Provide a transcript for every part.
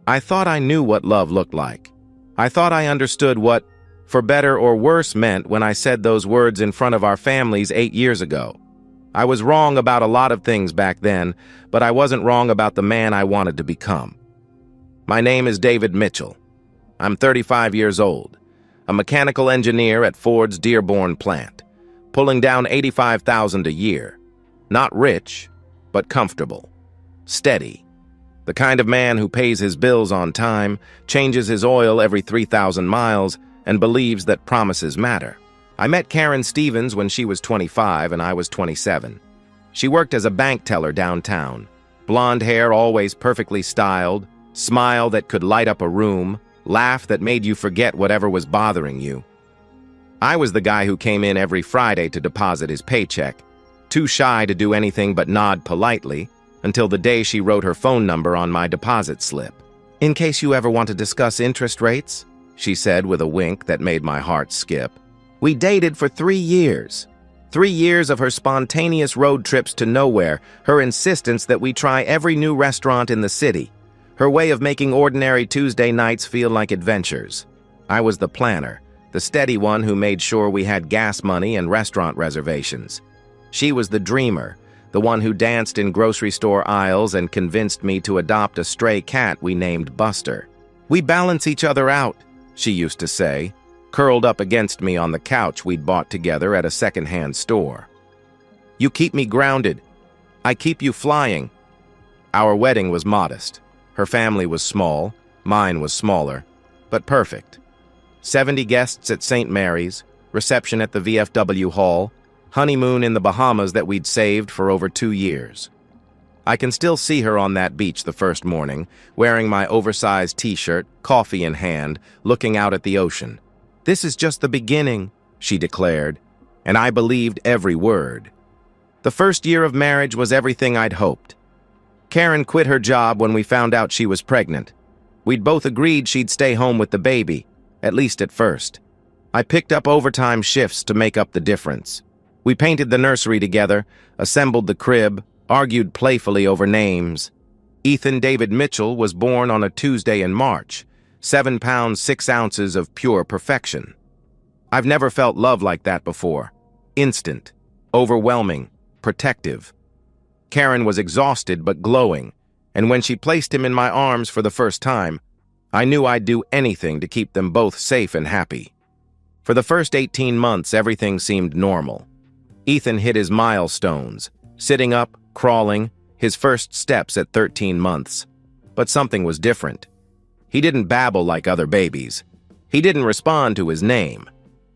I thought I knew what love looked like. I thought I understood what for better or worse meant when I said those words in front of our families 8 years ago. I was wrong about a lot of things back then, but I wasn't wrong about the man I wanted to become. My name is David Mitchell. I'm 35 years old, a mechanical engineer at Ford's Dearborn plant, pulling down $85,000 a year. Not rich, but comfortable. Steady. The kind of man who pays his bills on time, changes his oil every 3,000 miles, and believes that promises matter. I met Karen Stevens when she was 25 and I was 27. She worked as a bank teller downtown. Blonde hair always perfectly styled, smile that could light up a room, laugh that made you forget whatever was bothering you. I was the guy who came in every Friday to deposit his paycheck, too shy to do anything but nod politely, until the day she wrote her phone number on my deposit slip. "In case you ever want to discuss interest rates," she said with a wink that made my heart skip. We dated for 3 years. 3 years of her spontaneous road trips to nowhere, her insistence that we try every new restaurant in the city, her way of making ordinary Tuesday nights feel like adventures. I was the planner, the steady one who made sure we had gas money and restaurant reservations. She was the dreamer, the one who danced in grocery store aisles and convinced me to adopt a stray cat we named Buster. "We balance each other out," she used to say, curled up against me on the couch we'd bought together at a second-hand store. "You keep me grounded. I keep you flying." Our wedding was modest. Her family was small, mine was smaller, but perfect. 70 guests at St. Mary's, reception at the VFW Hall, honeymoon in the Bahamas that we'd saved for over 2 years. I can still see her on that beach the first morning, wearing my oversized t-shirt, coffee in hand, looking out at the ocean. "This is just the beginning," she declared, and I believed every word. The first year of marriage was everything I'd hoped. Karen quit her job when we found out she was pregnant. We'd both agreed she'd stay home with the baby, at least at first. I picked up overtime shifts to make up the difference. We painted the nursery together, assembled the crib, argued playfully over names. Ethan David Mitchell was born on a Tuesday in March, 7 pounds 6 ounces of pure perfection. I've never felt love like that before. Instant, overwhelming, protective. Karen was exhausted but glowing, and when she placed him in my arms for the first time, I knew I'd do anything to keep them both safe and happy. For the first 18 months, everything seemed normal. Ethan hit his milestones, sitting up, crawling, his first steps at 13 months. But something was different. He didn't babble like other babies. He didn't respond to his name.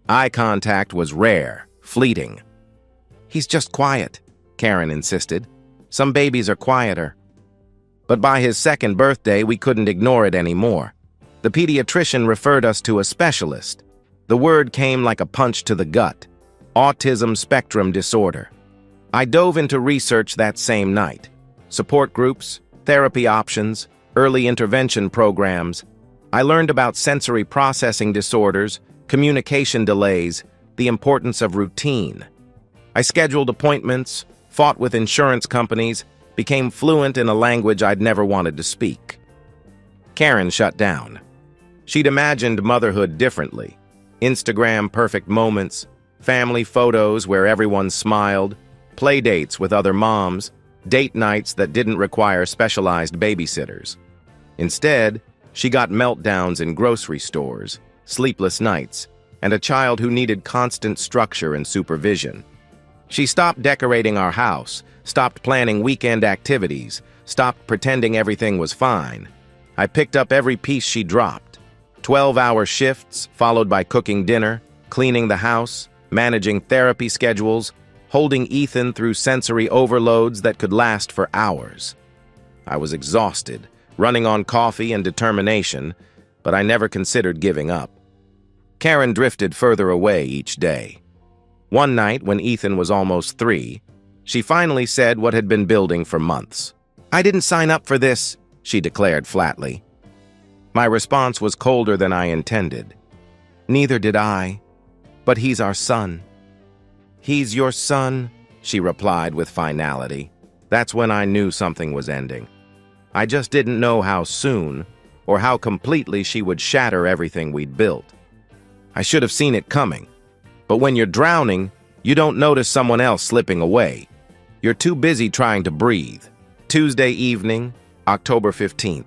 Eye contact was rare, fleeting. "He's just quiet," Karen insisted. "Some babies are quieter." But by his second birthday, we couldn't ignore it anymore. The pediatrician referred us to a specialist. The word came like a punch to the gut. Autism spectrum disorder. I dove into research that same night. Support groups, therapy options, early intervention programs. I learned about sensory processing disorders, communication delays, the importance of routine. I scheduled appointments, fought with insurance companies, became fluent in a language I'd never wanted to speak. Karen shut down. She'd imagined motherhood differently. Instagram perfect moments, family photos where everyone smiled, play dates with other moms, date nights that didn't require specialized babysitters. Instead, she got meltdowns in grocery stores, sleepless nights, and a child who needed constant structure and supervision. She stopped decorating our house, stopped planning weekend activities, stopped pretending everything was fine. I picked up every piece she dropped. 12-hour shifts, followed by cooking dinner, cleaning the house, managing therapy schedules, holding Ethan through sensory overloads that could last for hours. I was exhausted, running on coffee and determination, but I never considered giving up. Karen drifted further away each day. One night, when Ethan was almost 3, she finally said what had been building for months. "I didn't sign up for this," she declared flatly. My response was colder than I intended. "Neither did I. But he's our son." "He's your son," she replied with finality. That's when I knew something was ending. I just didn't know how soon or how completely she would shatter everything we'd built. I should have seen it coming. But when you're drowning, you don't notice someone else slipping away. You're too busy trying to breathe. Tuesday evening, October 15th.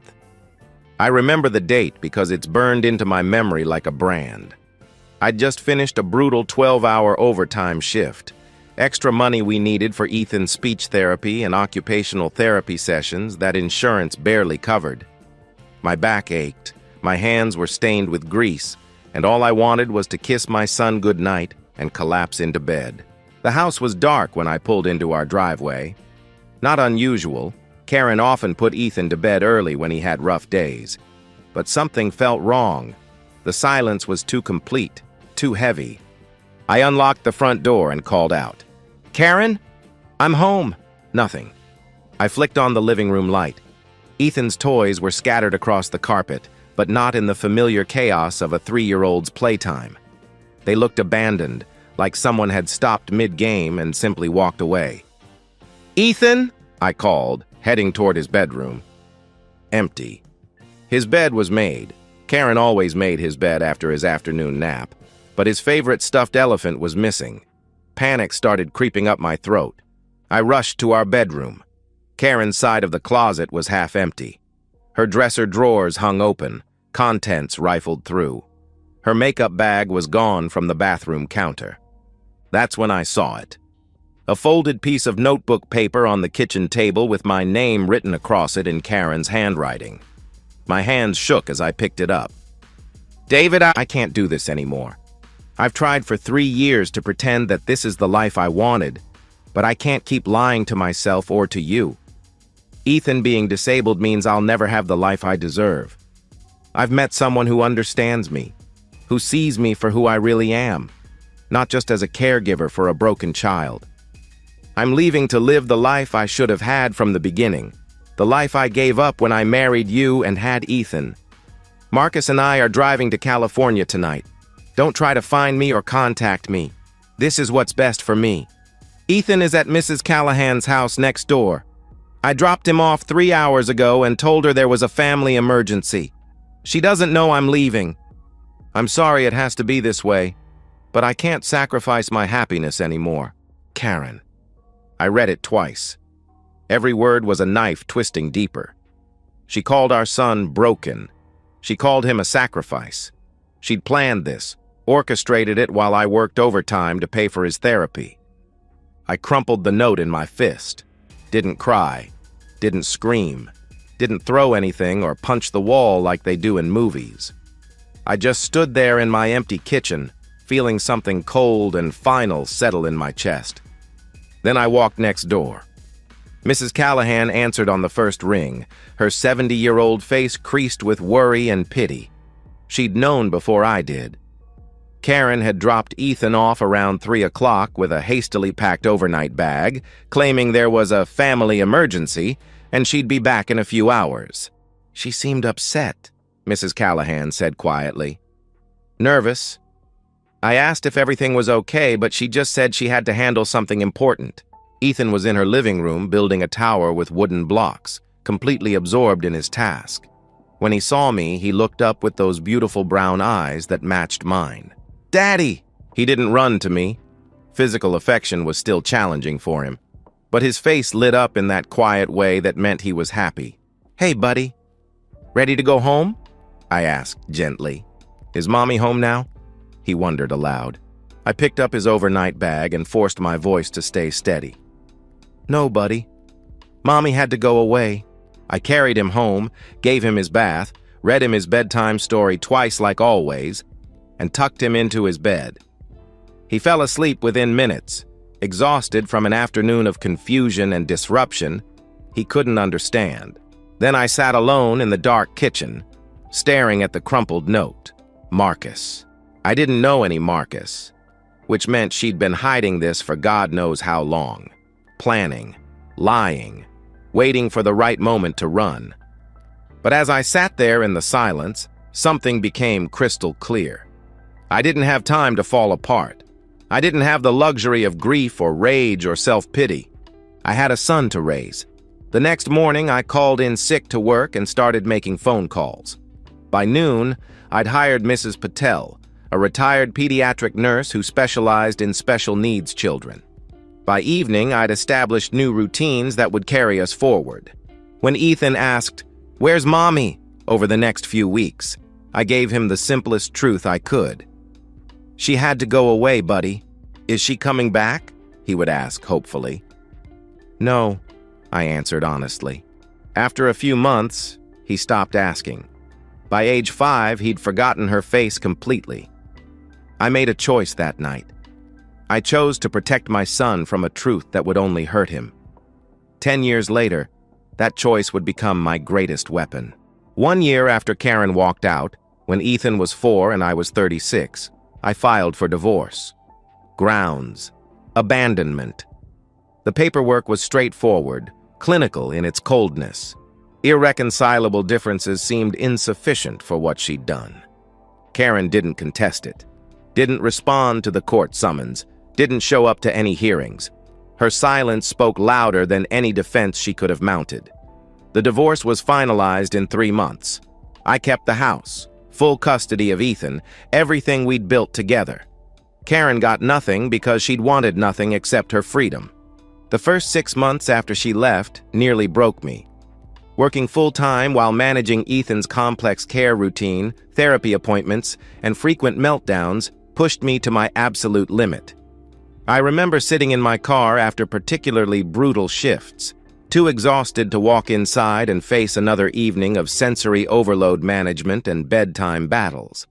I remember the date because it's burned into my memory like a brand. I'd just finished a brutal 12-hour overtime shift. Extra money we needed for Ethan's speech therapy and occupational therapy sessions that insurance barely covered. My back ached, my hands were stained with grease, and all I wanted was to kiss my son goodnight and collapse into bed. The house was dark when I pulled into our driveway. Not unusual. Karen often put Ethan to bed early when he had rough days. But something felt wrong. The silence was too complete, too heavy. I unlocked the front door and called out, "Karen? I'm home." Nothing. I flicked on the living room light. Ethan's toys were scattered across the carpet, but not in the familiar chaos of a 3-year-old's playtime. They looked abandoned, like someone had stopped mid-game and simply walked away. "Ethan?" I called, heading toward his bedroom. Empty. His bed was made. Karen always made his bed after his afternoon nap, but his favorite stuffed elephant was missing. Panic started creeping up my throat. I rushed to our bedroom. Karen's side of the closet was half empty. Her dresser drawers hung open, contents rifled through. Her makeup bag was gone from the bathroom counter. That's when I saw it. A folded piece of notebook paper on the kitchen table with my name written across it in Karen's handwriting. My hands shook as I picked it up. "David, I can't do this anymore. I've tried for 3 years to pretend that this is the life I wanted, but I can't keep lying to myself or to you. Ethan being disabled means I'll never have the life I deserve. I've met someone who understands me, who sees me for who I really am, not just as a caregiver for a broken child. I'm leaving to live the life I should have had from the beginning, the life I gave up when I married you and had Ethan. Marcus and I are driving to California tonight. Don't try to find me or contact me. This is what's best for me. Ethan is at Mrs. Callahan's house next door. I dropped him off 3 hours ago and told her there was a family emergency. She doesn't know I'm leaving. I'm sorry it has to be this way, but I can't sacrifice my happiness anymore. Karen." I read it twice. Every word was a knife twisting deeper. She called our son broken. She called him a sacrifice. She'd planned this, orchestrated it while I worked overtime to pay for his therapy. I crumpled the note in my fist. Didn't cry. Didn't scream. Didn't throw anything or punch the wall like they do in movies. I just stood there in my empty kitchen, feeling something cold and final settle in my chest. Then I walked next door. Mrs. Callahan answered on the first ring, her 70-year-old face creased with worry and pity. She'd known before I did. Karen had dropped Ethan off around 3 o'clock with a hastily packed overnight bag, claiming there was a family emergency and she'd be back in a few hours. She seemed upset, Mrs. Callahan said quietly. Nervous. I asked if everything was okay, but she just said she had to handle something important. Ethan was in her living room building a tower with wooden blocks, completely absorbed in his task. When he saw me, he looked up with those beautiful brown eyes that matched mine. "Daddy!" He didn't run to me. Physical affection was still challenging for him, but his face lit up in that quiet way that meant he was happy. "Hey, buddy. Ready to go home?" I asked gently. "Is Mommy home now?" He wondered aloud. I picked up his overnight bag and forced my voice to stay steady. "No, buddy. Mommy had to go away." I carried him home, gave him his bath, read him his bedtime story twice like always, and tucked him into his bed. He fell asleep within minutes, exhausted from an afternoon of confusion and disruption he couldn't understand. Then I sat alone in the dark kitchen, staring at the crumpled note. Marcus. I didn't know any Marcus, which meant she'd been hiding this for God knows how long. Planning, lying, waiting for the right moment to run. But as I sat there in the silence, something became crystal clear. I didn't have time to fall apart. I didn't have the luxury of grief or rage or self-pity. I had a son to raise. The next morning, I called in sick to work and started making phone calls. By noon, I'd hired Mrs. Patel, a retired pediatric nurse who specialized in special needs children. By evening, I'd established new routines that would carry us forward. When Ethan asked, "Where's Mommy?" over the next few weeks, I gave him the simplest truth I could. "She had to go away, buddy. Is she coming back?" he would ask hopefully. "No," I answered honestly. After a few months, he stopped asking. By age 5, he'd forgotten her face completely. I made a choice that night. I chose to protect my son from a truth that would only hurt him. 10 years later, that choice would become my greatest weapon. 1 year after Karen walked out, when Ethan was 4 and I was 36, I filed for divorce. Grounds. Abandonment. The paperwork was straightforward, clinical in its coldness. Irreconcilable differences seemed insufficient for what she'd done. Karen didn't contest it, didn't respond to the court summons, didn't show up to any hearings. Her silence spoke louder than any defense she could have mounted. The divorce was finalized in 3 months. I kept the house, full custody of Ethan, everything we'd built together. Karen got nothing because she'd wanted nothing except her freedom. The first 6 months after she left nearly broke me. Working full-time while managing Ethan's complex care routine, therapy appointments, and frequent meltdowns pushed me to my absolute limit. I remember sitting in my car after particularly brutal shifts, too exhausted to walk inside and face another evening of sensory overload management and bedtime battles.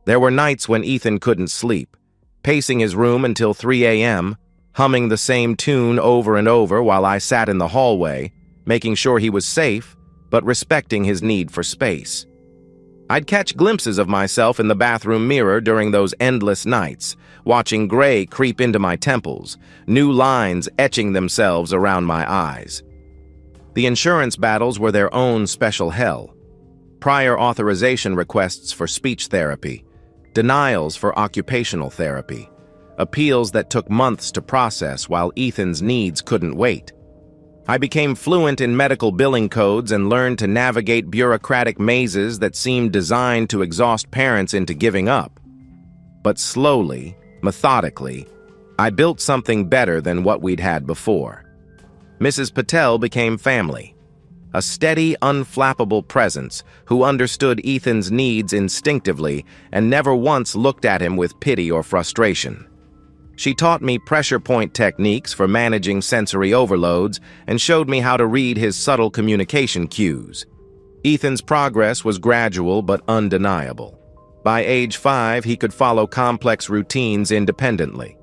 There were nights when Ethan couldn't sleep, pacing his room until 3 a.m., humming the same tune over and over while I sat in the hallway, making sure he was safe, but respecting his need for space. I'd catch glimpses of myself in the bathroom mirror during those endless nights, watching gray creep into my temples, new lines etching themselves around my eyes. The insurance battles were their own special hell. Prior authorization requests for speech therapy, denials for occupational therapy, appeals that took months to process while Ethan's needs couldn't wait. I became fluent in medical billing codes and learned to navigate bureaucratic mazes that seemed designed to exhaust parents into giving up. But slowly, methodically, I built something better than what we'd had before. Mrs. Patel became family, a steady, unflappable presence who understood Ethan's needs instinctively and never once looked at him with pity or frustration. She taught me pressure point techniques for managing sensory overloads and showed me how to read his subtle communication cues. Ethan's progress was gradual but undeniable. By age 5, he could follow complex routines independently.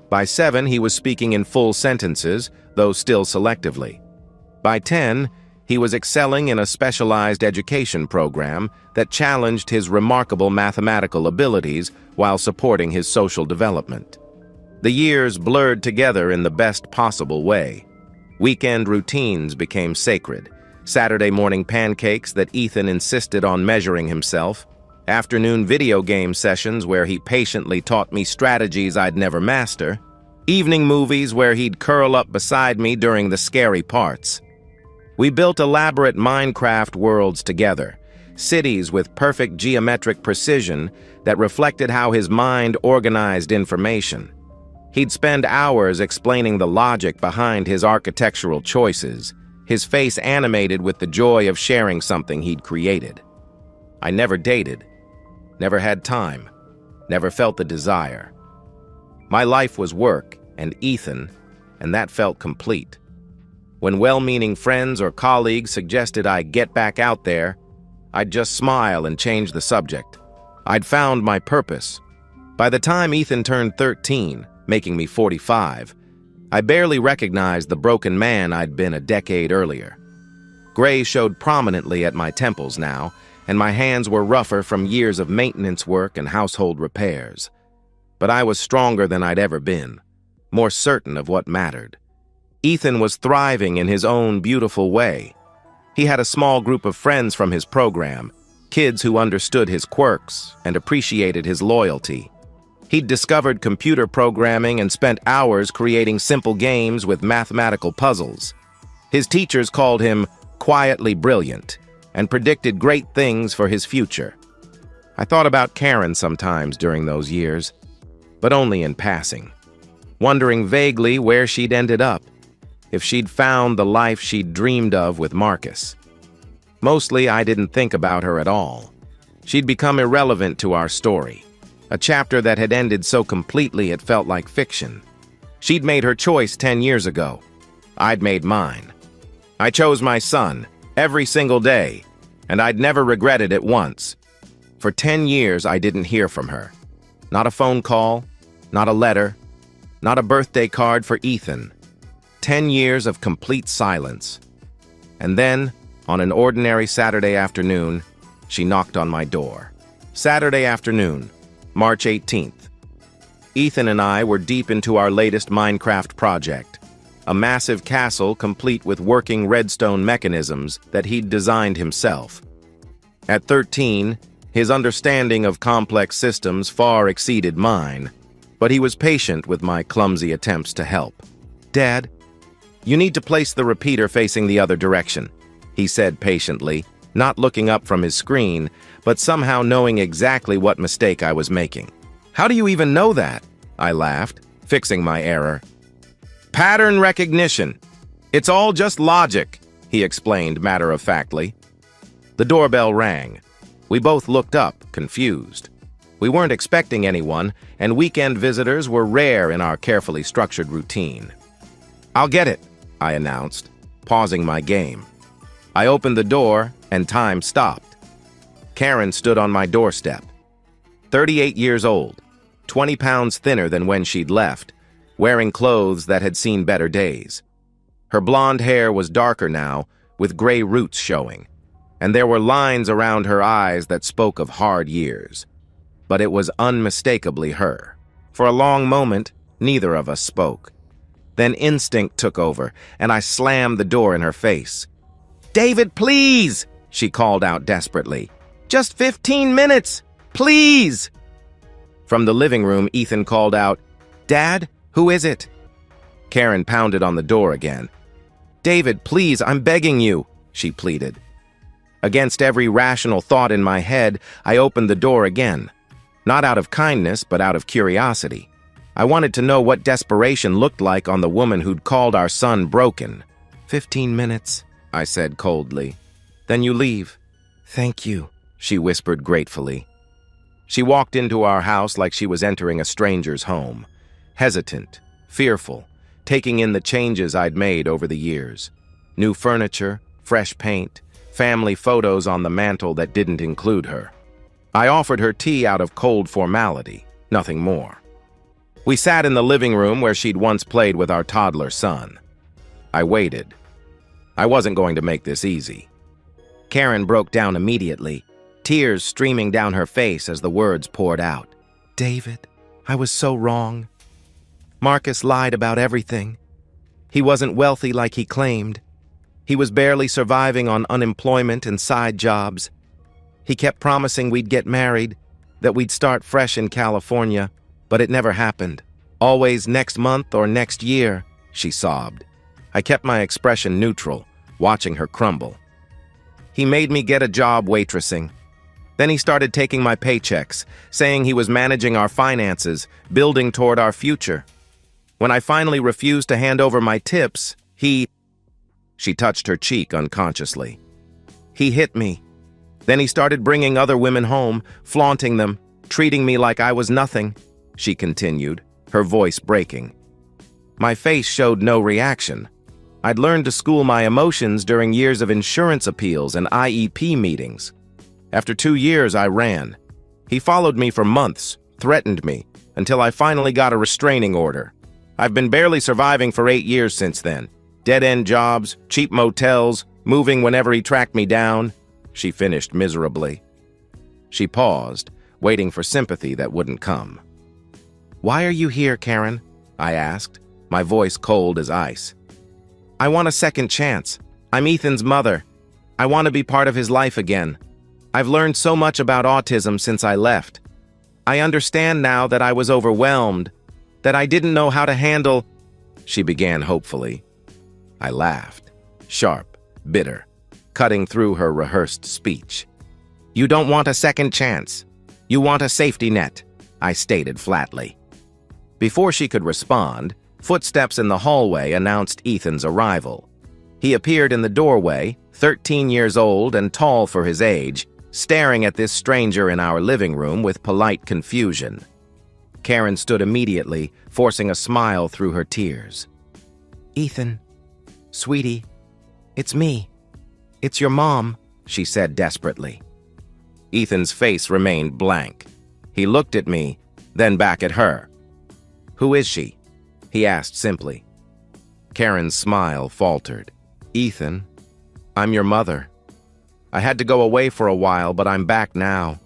By 7, he was speaking in full sentences, though still selectively. By 10, he was excelling in a specialized education program that challenged his remarkable mathematical abilities while supporting his social development. The years blurred together in the best possible way. Weekend routines became sacred. Saturday morning pancakes that Ethan insisted on measuring himself. Afternoon video game sessions where he patiently taught me strategies I'd never master. Evening movies where he'd curl up beside me during the scary parts. We built elaborate Minecraft worlds together, cities with perfect geometric precision that reflected how his mind organized information. He'd spend hours explaining the logic behind his architectural choices, his face animated with the joy of sharing something he'd created. I never dated, never had time, never felt the desire. My life was work and Ethan, and that felt complete. When well-meaning friends or colleagues suggested I get back out there, I'd just smile and change the subject. I'd found my purpose. By the time Ethan turned 13, making me 45, I barely recognized the broken man I'd been a decade earlier. Gray showed prominently at my temples now, and my hands were rougher from years of maintenance work and household repairs. But I was stronger than I'd ever been, more certain of what mattered. Ethan was thriving in his own beautiful way. He had a small group of friends from his program, kids who understood his quirks and appreciated his loyalty. He'd discovered computer programming and spent hours creating simple games with mathematical puzzles. His teachers called him quietly brilliant, and predicted great things for his future. I thought about Karen sometimes during those years, but only in passing, wondering vaguely where she'd ended up, if she'd found the life she'd dreamed of with Marcus. Mostly, I didn't think about her at all. She'd become irrelevant to our story, a chapter that had ended so completely it felt like fiction. She'd made her choice 10 years ago. I'd made mine. I chose my son every single day, and I'd never regretted it once. For 10 years, I didn't hear from her. Not a phone call, not a letter, not a birthday card for Ethan. 10 years of complete silence. And then, on an ordinary Saturday afternoon, she knocked on my door. Saturday afternoon, March 18th. Ethan and I were deep into our latest Minecraft project, a massive castle complete with working redstone mechanisms that he'd designed himself. At 13, his understanding of complex systems far exceeded mine, but he was patient with my clumsy attempts to help. "Dad, you need to place the repeater facing the other direction," he said patiently, not looking up from his screen, but somehow knowing exactly what mistake I was making. "How do you even know that?" I laughed, fixing my error. "Pattern recognition. It's all just logic," he explained matter-of-factly. The doorbell rang. We both looked up, confused. We weren't expecting anyone, and weekend visitors were rare in our carefully structured routine. "I'll get it," I announced, pausing my game. I opened the door, and time stopped. Karen stood on my doorstep. 38 years old, 20 pounds thinner than when she'd left, wearing clothes that had seen better days. Her blonde hair was darker now, with gray roots showing, and there were lines around her eyes that spoke of hard years. But it was unmistakably her. For a long moment, neither of us spoke. Then instinct took over, and I slammed the door in her face. "David, please!" she called out desperately. "Just 15 minutes! Please!" From the living room, Ethan called out, "Dad, who is it?" Karen pounded on the door again. "David, please, I'm begging you," she pleaded. Against every rational thought in my head, I opened the door again. Not out of kindness, but out of curiosity. I wanted to know what desperation looked like on the woman who'd called our son broken. 15 minutes, I said coldly. "Then you leave." "Thank you," she whispered gratefully. She walked into our house like she was entering a stranger's home, hesitant, fearful, taking in the changes I'd made over the years. New furniture, fresh paint, family photos on the mantle that didn't include her. I offered her tea out of cold formality, nothing more. We sat in the living room where she'd once played with our toddler son. I waited. I wasn't going to make this easy. Karen broke down immediately, tears streaming down her face as the words poured out. "David, I was so wrong. Marcus lied about everything. He wasn't wealthy like he claimed. He was barely surviving on unemployment and side jobs. He kept promising we'd get married, that we'd start fresh in California, but it never happened. Always next month or next year," she sobbed. I kept my expression neutral, watching her crumble. "He made me get a job waitressing. Then he started taking my paychecks, saying he was managing our finances, building toward our future. When I finally refused to hand over my tips, She touched her cheek unconsciously. "He hit me. Then he started bringing other women home, flaunting them, treating me like I was nothing," she continued, her voice breaking. My face showed no reaction. I'd learned to school my emotions during years of insurance appeals and IEP meetings. After 2 years, I ran. He followed me for months, threatened me, until I finally got a restraining order. I've been barely surviving for 8 years since then. Dead-end jobs, cheap motels, moving whenever he tracked me down," she finished miserably. She paused, waiting for sympathy that wouldn't come. "Why are you here, Karen?" I asked, my voice cold as ice. "I want a second chance. I'm Ethan's mother. I want to be part of his life again. I've learned so much about autism since I left. I understand now that I was overwhelmed, that I didn't know how to handle—" she began hopefully. I laughed, sharp, bitter. cutting through her rehearsed speech. "You don't want a second chance. You want a safety net," I stated flatly. Before she could respond, footsteps in the hallway announced Ethan's arrival. He appeared in the doorway, 13 years old and tall for his age, staring at this stranger in our living room with polite confusion. Karen stood immediately, forcing a smile through her tears. "Ethan, sweetie, it's me. It's your mom," she said desperately. Ethan's face remained blank. He looked at me, then back at her. "Who is she?" he asked simply. Karen's smile faltered. "Ethan, I'm your mother. I had to go away for a while, but I'm back now,"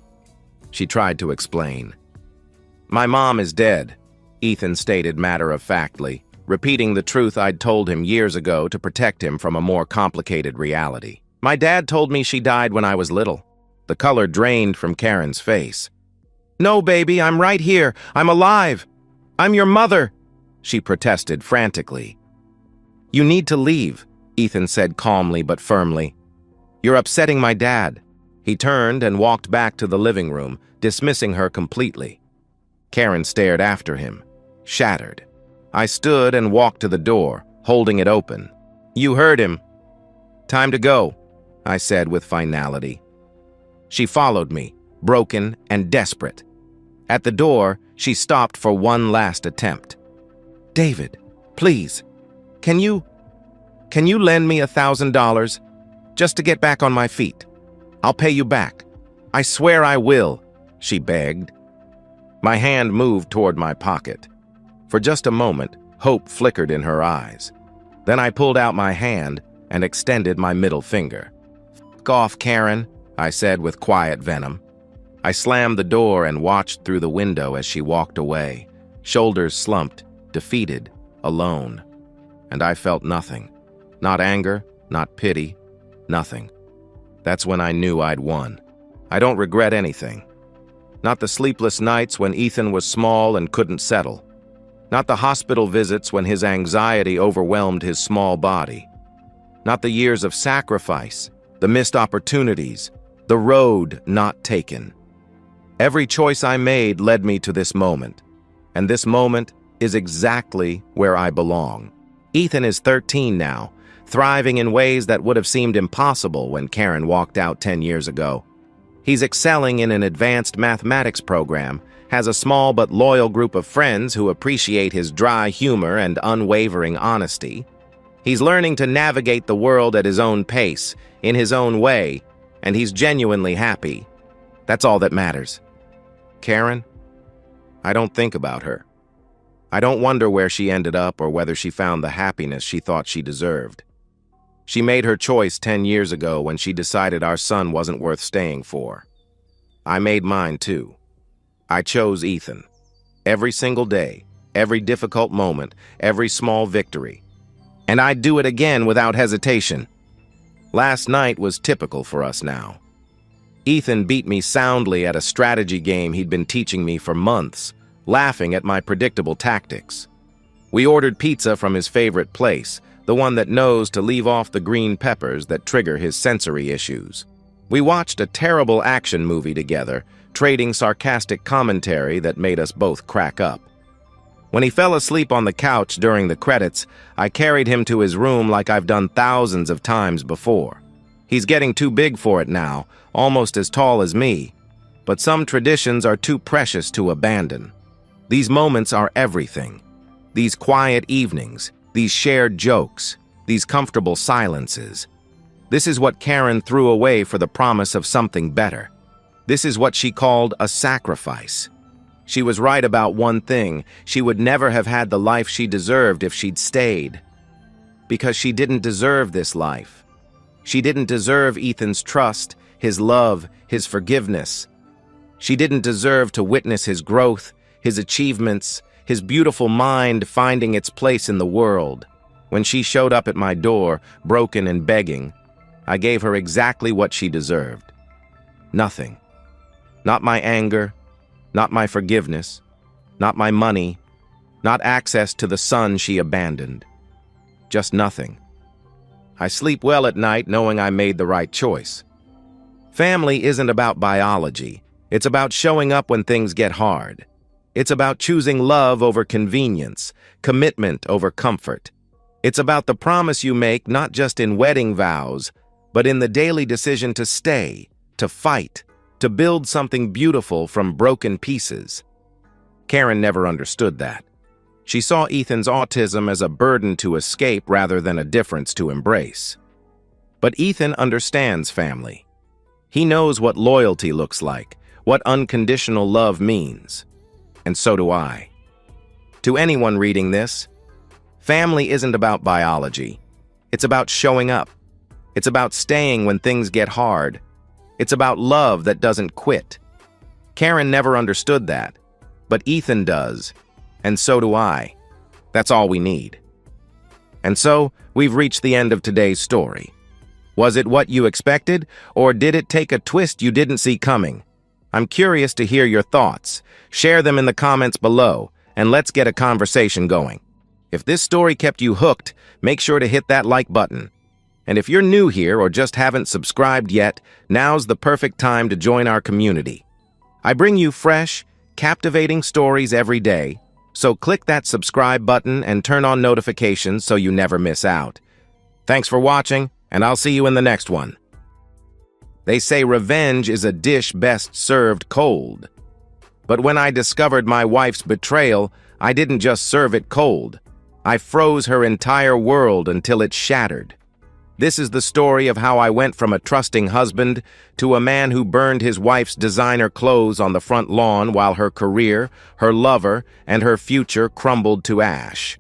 she tried to explain. "My mom is dead," Ethan stated matter-of-factly, repeating the truth I'd told him years ago to protect him from a more complicated reality. "My dad told me she died when I was little." The color drained from Karen's face. "No, baby, I'm right here. I'm alive. I'm your mother," she protested frantically. "You need to leave," Ethan said calmly but firmly. "You're upsetting my dad." He turned and walked back to the living room, dismissing her completely. Karen stared after him, shattered. I stood and walked to the door, holding it open. "You heard him. Time to go," I said with finality. She followed me, broken and desperate. At the door, she stopped for one last attempt. "David, please, can you lend me $1,000 just to get back on my feet? I'll pay you back. I swear I will," she begged. My hand moved toward my pocket. For just a moment, hope flickered in her eyes. Then I pulled out my hand and extended my middle finger. "F off, Karen," I said with quiet venom. I slammed the door and watched through the window as she walked away, shoulders slumped, defeated, alone. And I felt nothing. Not anger, not pity, nothing. That's when I knew I'd won. I don't regret anything. Not the sleepless nights when Ethan was small and couldn't settle. Not the hospital visits when his anxiety overwhelmed his small body. Not the years of sacrifice, the missed opportunities, the road not taken. Every choice I made led me to this moment, and this moment is exactly where I belong. Ethan is 13 now, thriving in ways that would have seemed impossible when Karen walked out 10 years ago. He's excelling in an advanced mathematics program, has a small but loyal group of friends who appreciate his dry humor and unwavering honesty. He's learning to navigate the world at his own pace, in his own way, and he's genuinely happy. That's all that matters. Karen, I don't think about her. I don't wonder where she ended up or whether she found the happiness she thought she deserved. She made her choice 10 years ago when she decided our son wasn't worth staying for. I made mine too. I chose Ethan. Every single day, every difficult moment, every small victory. And I'd do it again without hesitation. Last night was typical for us now. Ethan beat me soundly at a strategy game he'd been teaching me for months, laughing at my predictable tactics. We ordered pizza from his favorite place, the one that knows to leave off the green peppers that trigger his sensory issues. We watched a terrible action movie together, trading sarcastic commentary that made us both crack up. When he fell asleep on the couch during the credits, I carried him to his room like I've done thousands of times before. He's getting too big for it now, almost as tall as me. But some traditions are too precious to abandon. These moments are everything. These quiet evenings, these shared jokes, these comfortable silences. This is what Karen threw away for the promise of something better. This is what she called a sacrifice. She was right about one thing: she would never have had the life she deserved if she'd stayed. Because she didn't deserve this life. She didn't deserve Ethan's trust, his love, his forgiveness. She didn't deserve to witness his growth, his achievements, his beautiful mind finding its place in the world. When she showed up at my door, broken and begging, I gave her exactly what she deserved. Nothing. Not my anger, not my forgiveness, not my money, not access to the son she abandoned. Just nothing. I sleep well at night knowing I made the right choice. Family isn't about biology. It's about showing up when things get hard. It's about choosing love over convenience, commitment over comfort. It's about the promise you make not just in wedding vows, but in the daily decision to stay, to fight, to build something beautiful from broken pieces. Karen never understood that. She saw Ethan's autism as a burden to escape rather than a difference to embrace. But Ethan understands family. He knows what loyalty looks like, what unconditional love means. And so do I. To anyone reading this, family isn't about biology. It's about showing up. It's about staying when things get hard. It's about love that doesn't quit. Karen never understood that, but Ethan does, and so do I. That's all we need. And so, we've reached the end of today's story. Was it what you expected, or did it take a twist you didn't see coming? I'm curious to hear your thoughts. Share them in the comments below, and let's get a conversation going. If this story kept you hooked, make sure to hit that like button. And if you're new here or just haven't subscribed yet, now's the perfect time to join our community. I bring you fresh, captivating stories every day, so click that subscribe button and turn on notifications so you never miss out. Thanks for watching, and I'll see you in the next one. They say revenge is a dish best served cold. But when I discovered my wife's betrayal, I didn't just serve it cold. I froze her entire world until it shattered. This is the story of how I went from a trusting husband to a man who burned his wife's designer clothes on the front lawn while her career, her lover, and her future crumbled to ash.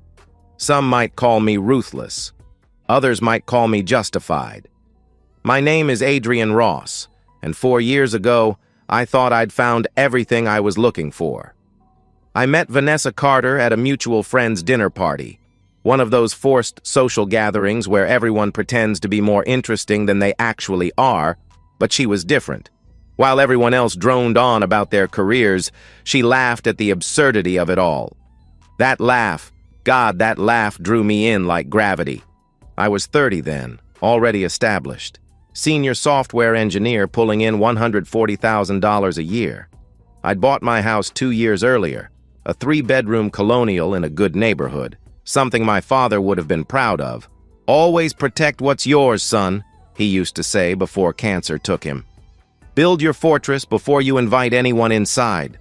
Some might call me ruthless. Others might call me justified. My name is Adrian Ross, and 4 years ago, I thought I'd found everything I was looking for. I met Vanessa Carter at a mutual friend's dinner party, one of those forced social gatherings where everyone pretends to be more interesting than they actually are, but she was different. While everyone else droned on about their careers, she laughed at the absurdity of it all. That laugh, God, that laugh drew me in like gravity. I was 30 then, already established. Senior software engineer pulling in $140,000 a year. I'd bought my house 2 years earlier, a 3-bedroom colonial in a good neighborhood, something my father would have been proud of. Always protect what's yours, son, he used to say before cancer took him. Build your fortress before you invite anyone inside.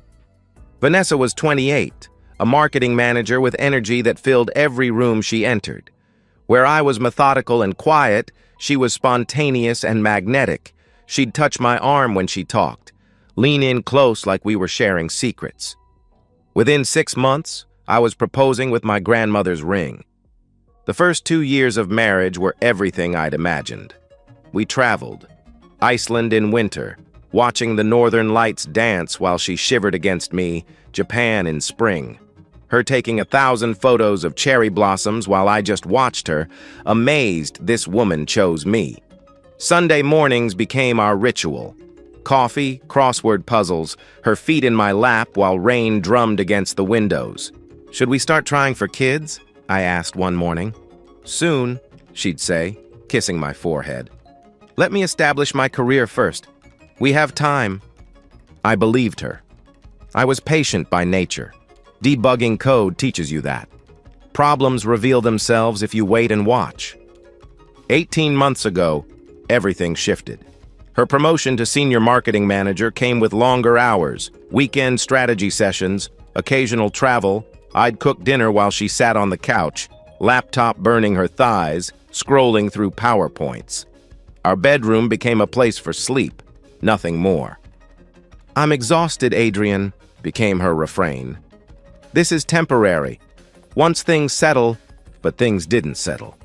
Vanessa was 28, a marketing manager with energy that filled every room she entered. Where I was methodical and quiet, she was spontaneous and magnetic. She'd touch my arm when she talked, lean in close like we were sharing secrets. Within 6 months, I was proposing with my grandmother's ring. The first 2 years of marriage were everything I'd imagined. We traveled, Iceland in winter, watching the northern lights dance while she shivered against me, Japan in spring. Her taking 1,000 photos of cherry blossoms while I just watched her, amazed this woman chose me. Sunday mornings became our ritual. Coffee, crossword puzzles, her feet in my lap while rain drummed against the windows. Should we start trying for kids? I asked one morning. Soon, she'd say, kissing my forehead. Let me establish my career first. We have time. I believed her. I was patient by nature. Debugging code teaches you that. Problems reveal themselves if you wait and watch. 18 months ago, everything shifted. Her promotion to senior marketing manager came with longer hours, weekend strategy sessions, occasional travel. I'd cook dinner while she sat on the couch, laptop burning her thighs, scrolling through PowerPoints. Our bedroom became a place for sleep, nothing more. I'm exhausted, Adrian, became her refrain. This is temporary. Once things settle, but things didn't settle.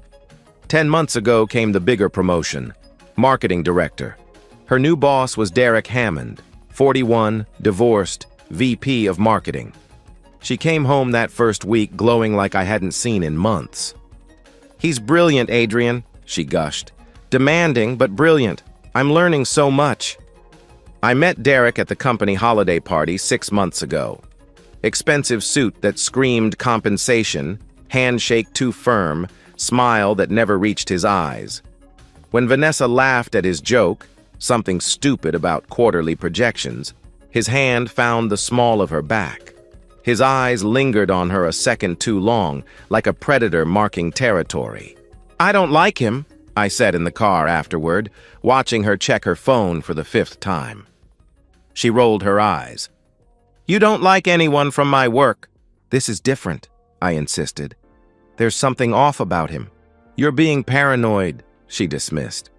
10 months ago came the bigger promotion, marketing director. Her new boss was Derek Hammond, 41, divorced, VP of marketing. She came home that first week glowing like I hadn't seen in months. He's brilliant, Adrian, she gushed. Demanding, but brilliant. I'm learning so much. I met Derek at the company holiday party 6 months ago. Expensive suit that screamed compensation, handshake too firm, smile that never reached his eyes. When Vanessa laughed at his joke, something stupid about quarterly projections, his hand found the small of her back. His eyes lingered on her a second too long, like a predator marking territory. "I don't like him," I said in the car afterward, watching her check her phone for the 5th time. She rolled her eyes. "You don't like anyone from my work." "This is different," I insisted. "There's something off about him." "You're being paranoid," she dismissed.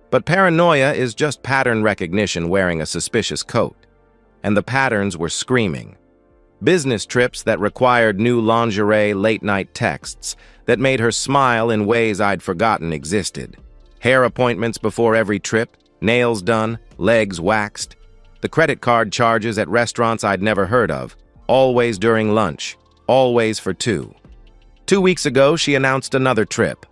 But paranoia is just pattern recognition wearing a suspicious coat. And the patterns were screaming. Business trips that required new lingerie late-night texts that made her smile in ways I'd forgotten existed. Hair appointments before every trip, nails done, legs waxed. The credit card charges at restaurants I'd never heard of, always during lunch, always for two. 2 weeks ago, she announced another trip.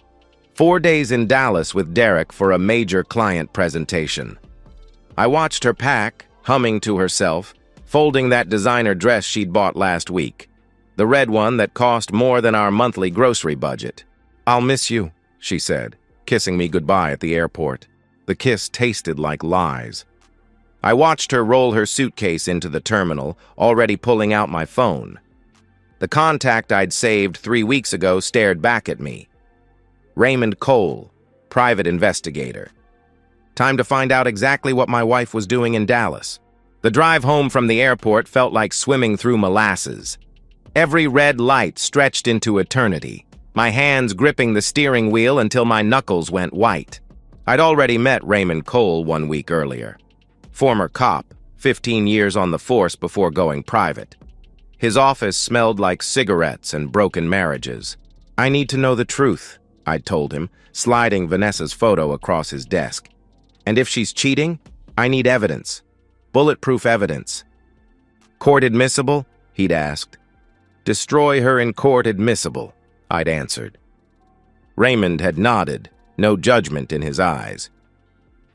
4 days in Dallas with Derek for a major client presentation. I watched her pack, humming to herself, folding that designer dress she'd bought last week. The red one that cost more than our monthly grocery budget. "I'll miss you," she said, kissing me goodbye at the airport. The kiss tasted like lies. I watched her roll her suitcase into the terminal, already pulling out my phone. The contact I'd saved 3 weeks ago stared back at me. Raymond Cole, private investigator. Time to find out exactly what my wife was doing in Dallas. The drive home from the airport felt like swimming through molasses. Every red light stretched into eternity, my hands gripping the steering wheel until my knuckles went white. I'd already met Raymond Cole 1 week earlier. Former cop, 15 years on the force before going private. His office smelled like cigarettes and broken marriages. "I need to know the truth," I'd told him, sliding Vanessa's photo across his desk. "And if she's cheating, I need evidence. Bulletproof evidence." "Court admissible?" he'd asked. "Destroy her in court admissible," I'd answered. Raymond had nodded, no judgment in his eyes.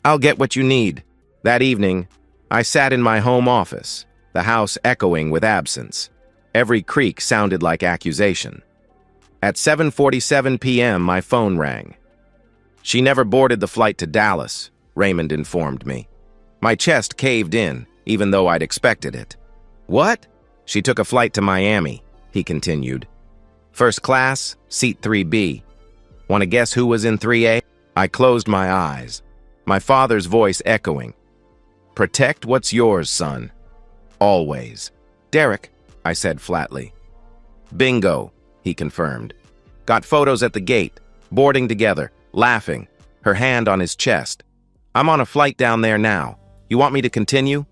"I'll get what you need." That evening, I sat in my home office, the house echoing with absence. Every creak sounded like accusation. At 7:47 p.m., my phone rang. "She never boarded the flight to Dallas," Raymond informed me. My chest caved in, even though I'd expected it. "What?" "She took a flight to Miami," he continued. "First class, seat 3B. Want to guess who was in 3A? I closed my eyes, my father's voice echoing. "Protect what's yours, son. Always." "Derek," I said flatly. "Bingo," he confirmed. "Got photos at the gate, boarding together, laughing, her hand on his chest. I'm on a flight down there now. You want me to continue?"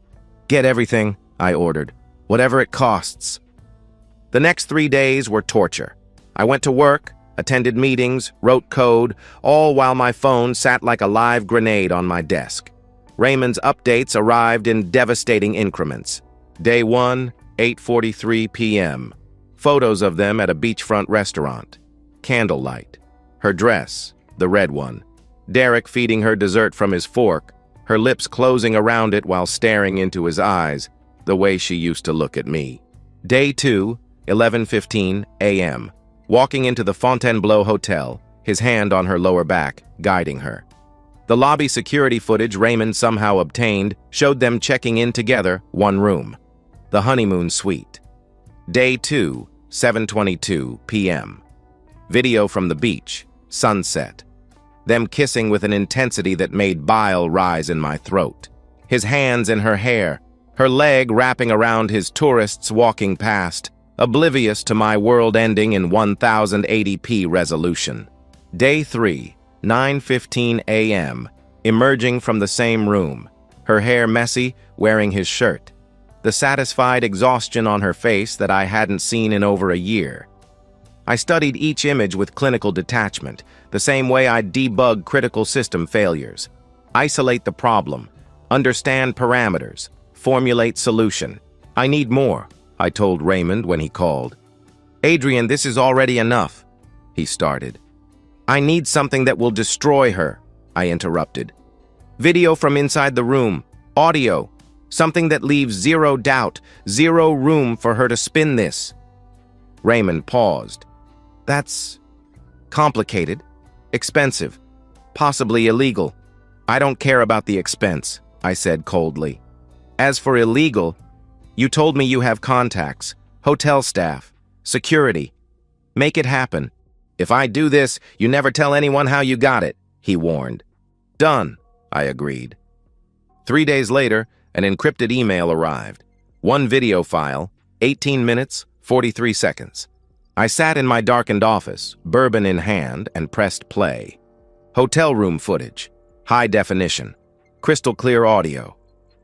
"Get everything," I ordered. "Whatever it costs." The next 3 days were torture. I went to work, attended meetings, wrote code, all while my phone sat like a live grenade on my desk. Raymond's updates arrived in devastating increments. Day 1, 8:43 p.m. Photos of them at a beachfront restaurant. Candlelight. Her dress, the red one. Derek feeding her dessert from his fork, her lips closing around it while staring into his eyes, the way she used to look at me. Day 2, 11:15 a.m. Walking into the Fontainebleau Hotel, his hand on her lower back, guiding her. The lobby security footage Raymond somehow obtained showed them checking in together, one room. The honeymoon suite. Day 2, 7:22 p.m. Video from the beach, sunset. Them kissing with an intensity that made bile rise in my throat. His hands in her hair, her leg wrapping around his tourists walking past, oblivious to my world ending in 1080p resolution. Day 3, 9:15 a.m., emerging from the same room, her hair messy, wearing his shirt. The satisfied exhaustion on her face that I hadn't seen in over a year. I studied each image with clinical detachment, the same way I debug critical system failures. Isolate the problem, understand parameters, formulate solution. "I need more," I told Raymond when he called. "Adrian, this is already enough," he started. "I need something that will destroy her," I interrupted. "Video from inside the room, audio, something that leaves zero doubt, zero room for her to spin this." Raymond paused. Complicated, expensive, possibly illegal. I don't care about the expense, I said coldly. As for illegal, you told me you have contacts, hotel staff, security. Make it happen. If I do this, you never tell anyone how you got it, he warned. Done, I agreed. 3 days later, an encrypted email arrived. One video file, 18 minutes, 43 seconds. I sat in my darkened office, bourbon in hand, and pressed play. Hotel room footage, high definition, crystal clear audio,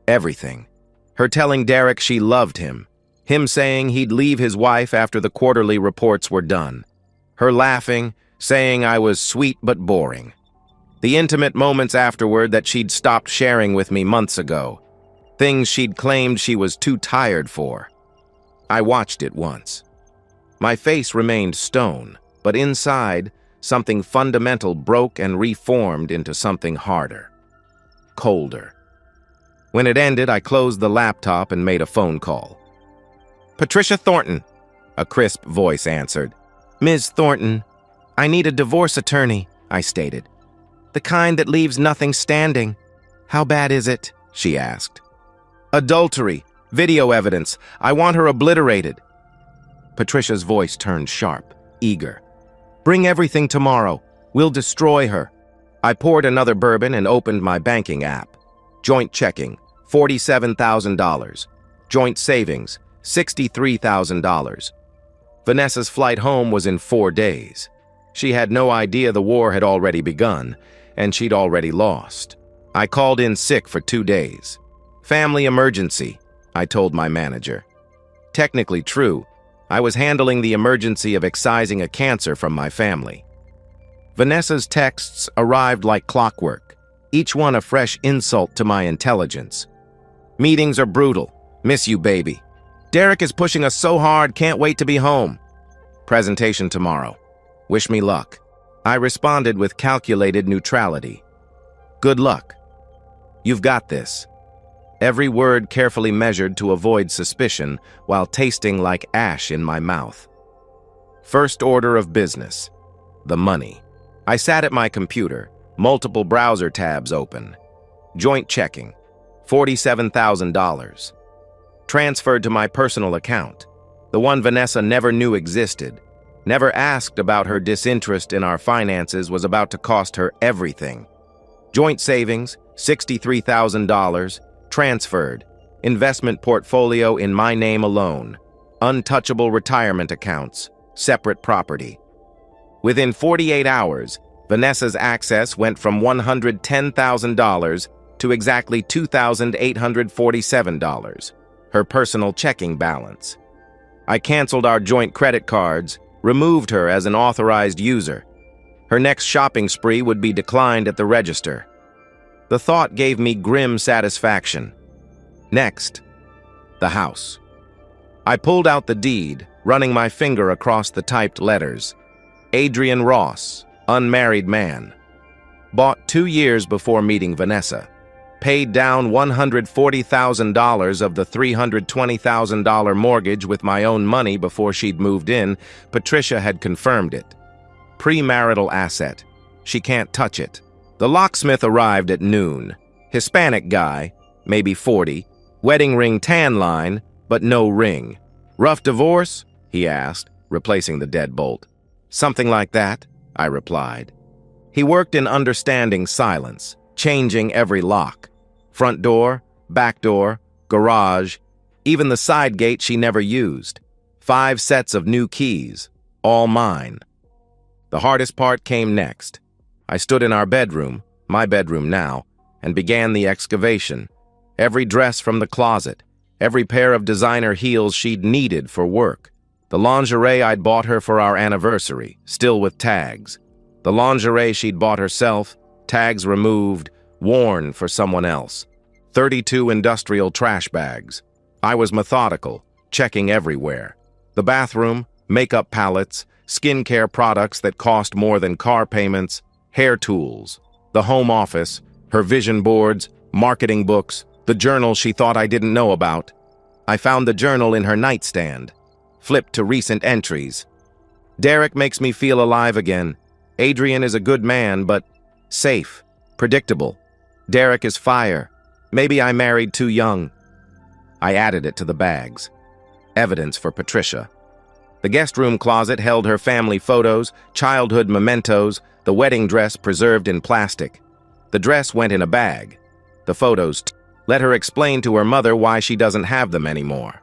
everything. Her telling Derek she loved him. Him saying he'd leave his wife after the quarterly reports were done. Her laughing, saying I was sweet but boring. The intimate moments afterward that she'd stopped sharing with me months ago. Things she'd claimed she was too tired for. I watched it once. My face remained stone, but inside, something fundamental broke and reformed into something harder. Colder. When it ended, I closed the laptop and made a phone call. Patricia Thornton, a crisp voice answered. Ms. Thornton, I need a divorce attorney, I stated. The kind that leaves nothing standing. How bad is it? She asked. Adultery, video evidence. I want her obliterated. Patricia's voice turned sharp, eager. Bring everything tomorrow. We'll destroy her. I poured another bourbon and opened my banking app. Joint checking, $47,000. Joint savings, $63,000. Vanessa's flight home was in 4 days. She had no idea the war had already begun, and she'd already lost. I called in sick for 2 days. Family emergency, I told my manager. Technically true. I was handling the emergency of excising a cancer from my family. Vanessa's texts arrived like clockwork, each one a fresh insult to my intelligence. Meetings are brutal. Miss you, baby. Derek is pushing us so hard, can't wait to be home. Presentation tomorrow. Wish me luck. I responded with calculated neutrality. Good luck. You've got this. Every word carefully measured to avoid suspicion while tasting like ash in my mouth. First order of business. The money. I sat at my computer, multiple browser tabs open. Joint checking. $47,000. Transferred to my personal account, the one Vanessa never knew existed, never asked about her disinterest in our finances was about to cost her everything. Joint savings, $63,000, transferred. Investment portfolio in my name alone. Untouchable retirement accounts, separate property. Within 48 hours, Vanessa's access went from $110,000 to exactly $2,847. Her personal checking balance. I canceled our joint credit cards, removed her as an authorized user. Her next shopping spree would be declined at the register. The thought gave me grim satisfaction. Next, the house. I pulled out the deed, running my finger across the typed letters. Adrian Ross, unmarried man. Bought 2 years before meeting Vanessa. Paid down $140,000 of the $320,000 mortgage with my own money before she'd moved in. Patricia had confirmed it. Premarital asset. She can't touch it. The locksmith arrived at noon. Hispanic guy, maybe 40. Wedding ring tan line, but no ring. Rough divorce? He asked, replacing the deadbolt. Something like that, I replied. He worked in understanding silence, changing every lock. Front door, back door, garage, even the side gate she never used. 5 sets of new keys, all mine. The hardest part came next. I stood in our bedroom, my bedroom now, and began the excavation. Every dress from the closet, every pair of designer heels she'd needed for work. The lingerie I'd bought her for our anniversary, still with tags. The lingerie she'd bought herself, tags removed, worn for someone else. 32 industrial trash bags. I was methodical, checking everywhere. The bathroom, makeup palettes, skincare products that cost more than car payments, hair tools. The home office, her vision boards, marketing books, the journal she thought I didn't know about. I found the journal in her nightstand. Flipped to recent entries. Derek makes me feel alive again. Adrian is a good man, but safe, predictable. Derek is fire. Maybe I married too young. I added it to the bags. Evidence for Patricia. The guest room closet held her family photos, childhood mementos, the wedding dress preserved in plastic. The dress went in a bag. The photos let her explain to her mother why she doesn't have them anymore.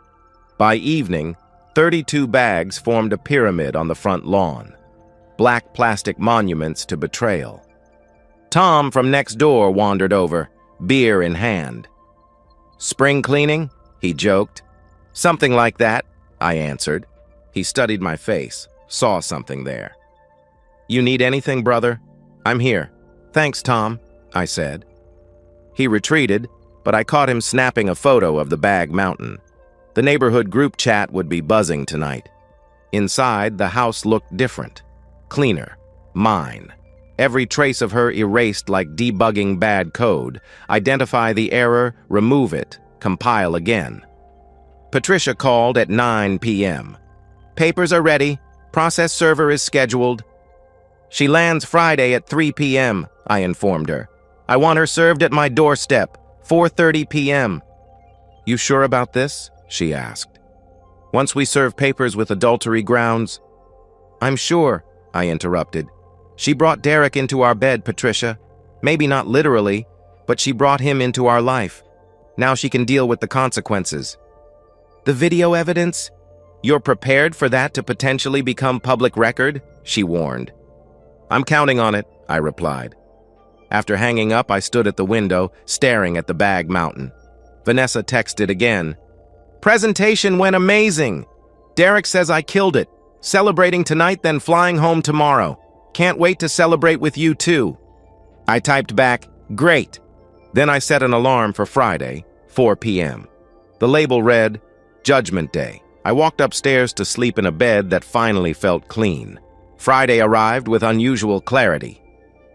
By evening, 32 bags formed a pyramid on the front lawn. Black plastic monuments to betrayal. Tom from next door wandered over, beer in hand. "Spring cleaning?" he joked. "Something like that," I answered. He studied my face, saw something there. "You need anything, brother? I'm here." "Thanks, Tom," I said. He retreated, but I caught him snapping a photo of the bag mountain. The neighborhood group chat would be buzzing tonight. Inside, the house looked different. Cleaner. Mine. Every trace of her erased like debugging bad code. Identify the error, remove it, compile again. Patricia called at 9 p.m. "Papers are ready. Process server is scheduled." "She lands Friday at 3 p.m., I informed her. "I want her served at my doorstep, 4:30 p.m. "You sure about this?" she asked. "Once we serve papers with adultery grounds?" "I'm sure," I interrupted. "She brought Derek into our bed, Patricia. Maybe not literally, but she brought him into our life. Now she can deal with the consequences." "The video evidence? You're prepared for that to potentially become public record?" she warned. "I'm counting on it," I replied. After hanging up, I stood at the window, staring at the bag mountain. Vanessa texted again. "Presentation went amazing. Derek says I killed it. Celebrating tonight, then flying home tomorrow. Can't wait to celebrate with you too." I typed back, "Great." Then I set an alarm for Friday, 4 p.m. The label read, Judgment Day. I walked upstairs to sleep in a bed that finally felt clean. Friday arrived with unusual clarity.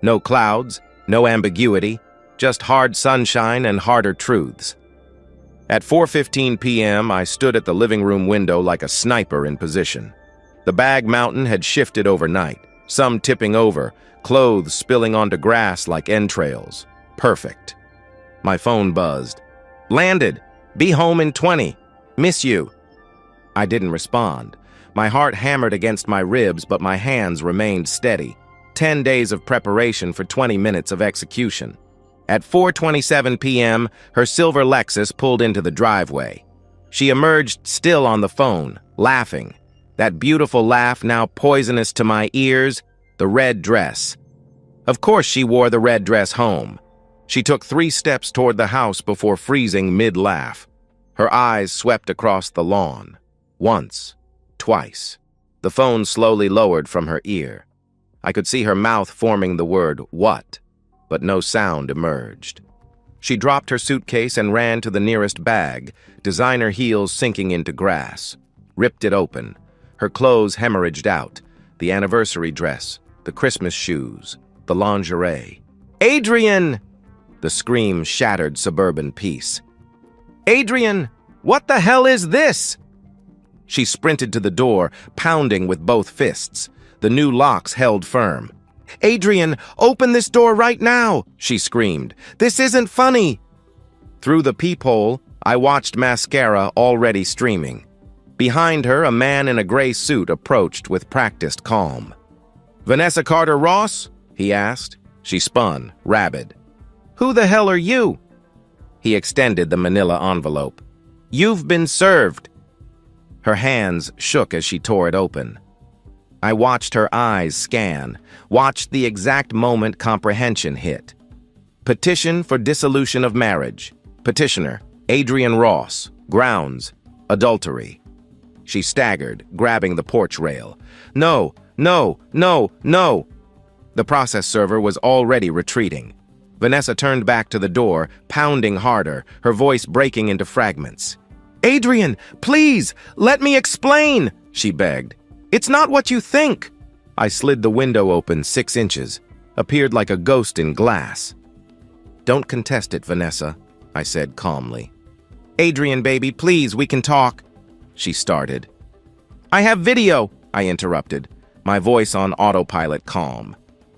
No clouds, no ambiguity, just hard sunshine and harder truths. At 4:15 p.m., I stood at the living room window like a sniper in position. The bag mountain had shifted overnight, some tipping over, clothes spilling onto grass like entrails. Perfect. My phone buzzed. "Landed. Be home in 20. Miss you." I didn't respond. My heart hammered against my ribs, but my hands remained steady. 10 days of preparation for 20 minutes of execution. At 4:27 p.m., her silver Lexus pulled into the driveway. She emerged still on the phone, laughing. That beautiful laugh now poisonous to my ears, the red dress. Of course she wore the red dress home. She took 3 steps toward the house before freezing mid-laugh. Her eyes swept across the lawn. Once. Twice. The phone slowly lowered from her ear. I could see her mouth forming the word, "what?" but no sound emerged. She dropped her suitcase and ran to the nearest bag, designer heels sinking into grass. Ripped it open. Her clothes hemorrhaged out. The anniversary dress, the Christmas shoes, the lingerie. "Adrian!" The scream shattered suburban peace. "Adrian! What the hell is this?" She sprinted to the door, pounding with both fists. The new locks held firm. "Adrian, open this door right now!" she screamed. "This isn't funny!" Through the peephole, I watched mascara already streaming. Behind her, a man in a gray suit approached with practiced calm. "Vanessa Carter Ross?" he asked. She spun, rabid. "Who the hell are you?" He extended the manila envelope. "You've been served." Her hands shook as she tore it open. I watched her eyes scan, watched the exact moment comprehension hit. Petition for dissolution of marriage. Petitioner, Adrian Ross. Grounds, adultery. She staggered, grabbing the porch rail. "No, no, no, no!" The process server was already retreating. Vanessa turned back to the door, pounding harder, her voice breaking into fragments. "Adrian, please, let me explain," she begged. "It's not what you think." I slid the window open 6 inches, appeared like a ghost in glass. "Don't contest it, Vanessa," I said calmly. "Adrian, baby, please, we can talk," she started. "I have video," I interrupted, my voice on autopilot calm.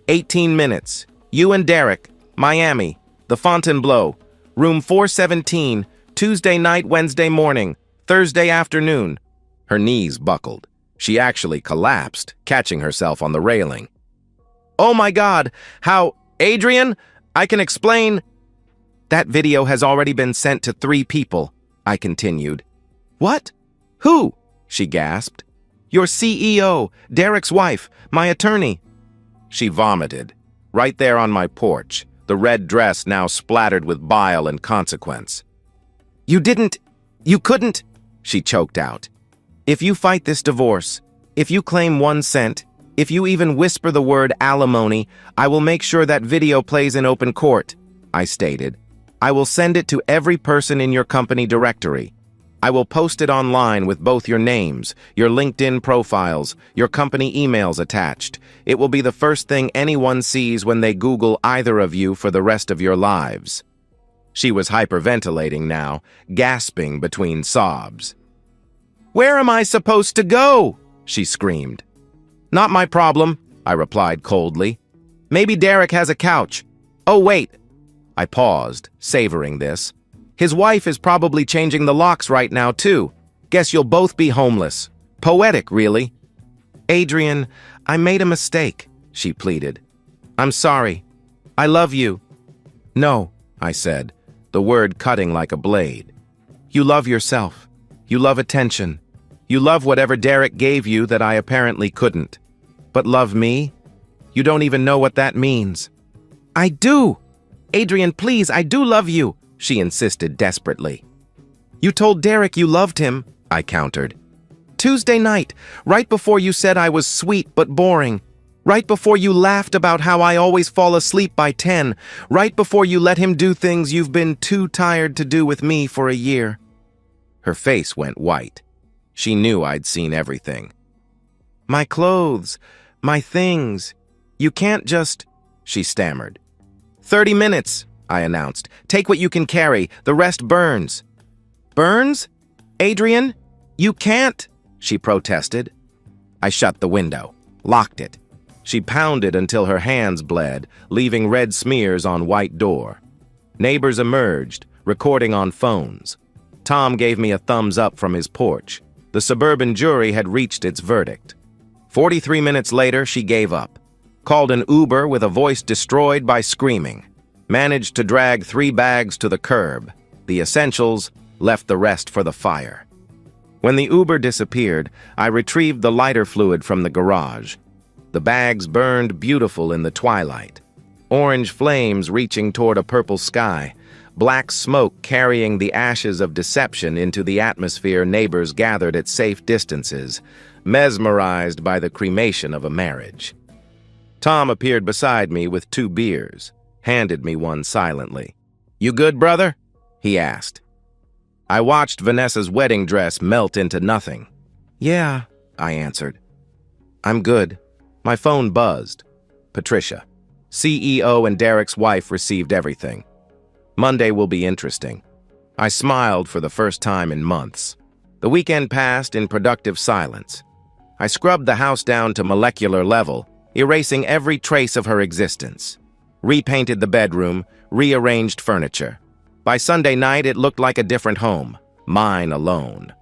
18 minutes. You and Derek, Miami, the Fontainebleau, room 417, Tuesday night, Wednesday morning, Thursday afternoon. Her knees buckled. She actually collapsed, catching herself on the railing. Oh my God, how, Adrian, I can explain. That video has already been sent to 3 people, I continued. What? Who? She gasped. Your CEO, Derek's wife, my attorney. She vomited, right there on my porch, the red dress now splattered with bile and consequence. You couldn't, she choked out. If you fight this divorce, if you claim 1 cent, if you even whisper the word alimony, I will make sure that video plays in open court, I stated. I will send it to every person in your company directory. I will post it online with both your names, your LinkedIn profiles, your company emails attached. It will be the first thing anyone sees when they Google either of you for the rest of your lives. She was hyperventilating now, gasping between sobs. Where am I supposed to go? She screamed. Not my problem, I replied coldly. Maybe Derek has a couch. Oh, wait. I paused, savoring this. His wife is probably changing the locks right now, too. Guess you'll both be homeless. Poetic, really. Adrian, I made a mistake, she pleaded. I'm sorry. I love you. No, I said, the word cutting like a blade. You love yourself. You love attention. You love whatever Derek gave you that I apparently couldn't. But love me? You don't even know what that means. I do. Adrian, please, I do love you, she insisted desperately. You told Derek you loved him, I countered. Tuesday night, right before you said I was sweet but boring. Right before you laughed about how I always fall asleep by 10. Right before you let him do things you've been too tired to do with me for a year. Her face went white. She knew I'd seen everything. My clothes, my things. You can't just, she stammered. 30 minutes, I announced. Take what you can carry. The rest burns. Burns? Adrian? You can't, she protested. I shut the window, locked it. She pounded until her hands bled, leaving red smears on white door. Neighbors emerged, recording on phones. Tom gave me a thumbs up from his porch. The suburban jury had reached its verdict. 43 minutes later, she gave up. Called an Uber with a voice destroyed by screaming. Managed to drag 3 bags to the curb. The essentials, left the rest for the fire. When the Uber disappeared, I retrieved the lighter fluid from the garage. The bags burned beautiful in the twilight. Orange flames reaching toward a purple sky. Black smoke carrying the ashes of deception into the atmosphere. Neighbors gathered at safe distances, mesmerized by the cremation of a marriage. Tom appeared beside me with 2 beers, handed me one silently. You good, brother? He asked. I watched Vanessa's wedding dress melt into nothing. Yeah, I answered. I'm good. My phone buzzed. Patricia. CEO and Derek's wife received everything. Monday will be interesting. I smiled for the first time in months. The weekend passed in productive silence. I scrubbed the house down to molecular level, erasing every trace of her existence. Repainted the bedroom, rearranged furniture. By Sunday night, it looked like a different home, mine alone.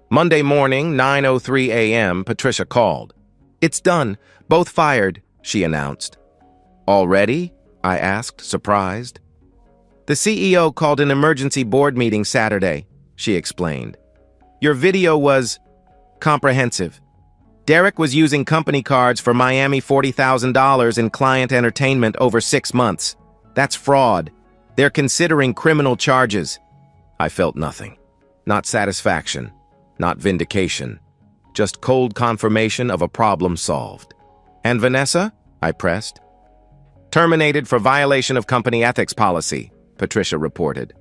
Monday morning, 9:03 a.m., Patricia called. It's done. Both fired, she announced. Already? I asked, surprised. The CEO called an emergency board meeting Saturday, she explained. Your video was comprehensive. Derek was using company cards for Miami $40,000 in client entertainment over 6 months. That's fraud. They're considering criminal charges. I felt nothing. Not satisfaction. Not vindication. Just cold confirmation of a problem solved. And Vanessa? I pressed. Terminated for violation of company ethics policy, Patricia reported.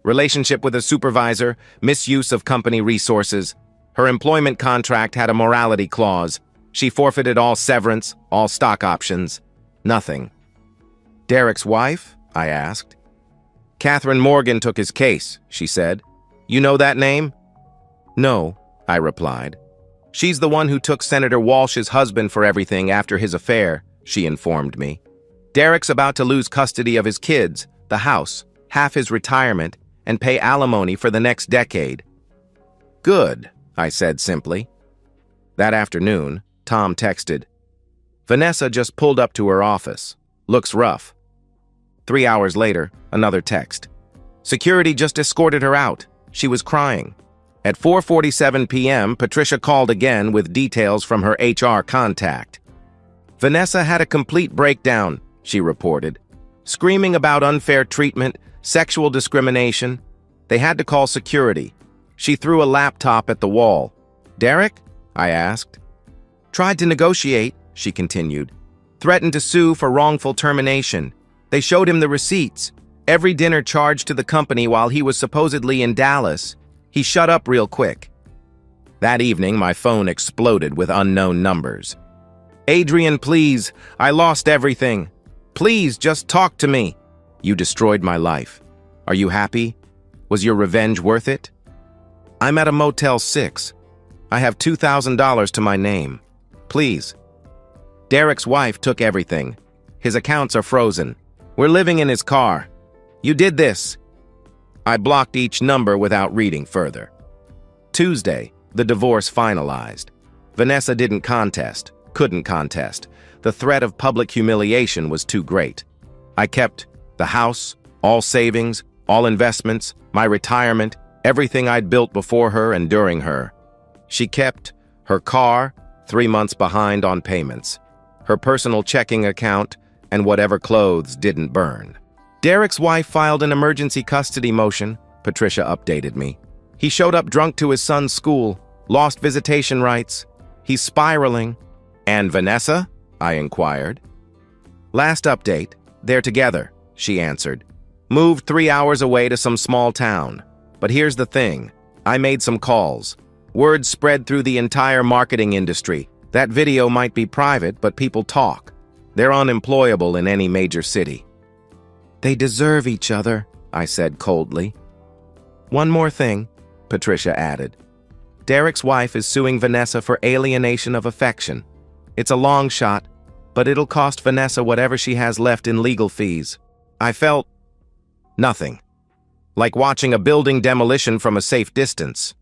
Relationship with a supervisor, misuse of company resources. Her employment contract had a morality clause. She forfeited all severance, all stock options. Nothing. Derek's wife? I asked. Catherine Morgan took his case, she said. You know that name? No, I replied. She's the one who took Senator Walsh's husband for everything after his affair, she informed me. Derek's about to lose custody of his kids, the house, half his retirement, and pay alimony for the next decade. Good, I said simply. That afternoon, Tom texted, Vanessa just pulled up to her office. Looks rough. 3 hours later, another text. Security just escorted her out. She was crying. At 4:47 p.m., Patricia called again with details from her HR contact. Vanessa had a complete breakdown, she reported, screaming about unfair treatment, sexual discrimination. They had to call security. She threw a laptop at the wall. Derek? I asked. Tried to negotiate, she continued. Threatened to sue for wrongful termination. They showed him the receipts. Every dinner charged to the company while he was supposedly in Dallas. He shut up real quick. That evening, my phone exploded with unknown numbers. Adrian, please, I lost everything. Please, just talk to me. You destroyed my life. Are you happy? Was your revenge worth it? I'm at a Motel 6. I have $2,000 to my name. Please. Derek's wife took everything. His accounts are frozen. We're living in his car. You did this. I blocked each number without reading further. Tuesday, the divorce finalized. Vanessa didn't contest, couldn't contest. The threat of public humiliation was too great. I kept the house, all savings, all investments, my retirement, everything I'd built before her and during her. She kept her car, 3 months behind on payments, her personal checking account, and whatever clothes didn't burn. Derek's wife filed an emergency custody motion, Patricia updated me. He showed up drunk to his son's school, lost visitation rights. He's spiraling. And Vanessa? I inquired. Last update, they're together, she answered. Moved 3 hours away to some small town. But here's the thing, I made some calls. Word spread through the entire marketing industry. That video might be private, but people talk. They're unemployable in any major city. They deserve each other, I said coldly. One more thing, Patricia added. Derek's wife is suing Vanessa for alienation of affection. It's a long shot, but it'll cost Vanessa whatever she has left in legal fees. I felt nothing. Like watching a building demolition from a safe distance.